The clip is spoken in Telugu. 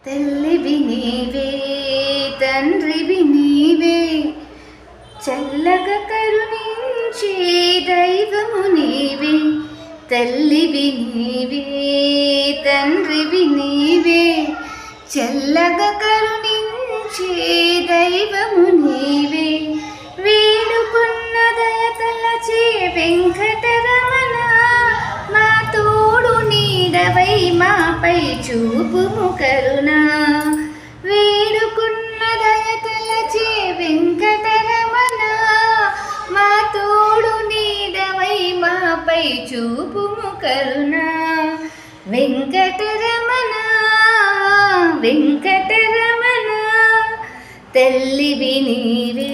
తల్లివి నీవే తండ్రివి నీవే చల్లగా కరుణించే దైవము నీవే. తల్లివి నీవే తండ్రివి నీవే చల్లగా కరుణించే దైవము నీవే. వేడుకున్న దయతలచే వెంకటరమణ మా తోడు నీడవై మాపై చూపుము కరుణ. వేడుకున్న దయతలచే వెంకటరమణ మా తోడు నీడవై మాపై చూపుము కరుణ. వెంకటరమణ వెంకటరమణ తల్లివి నీవే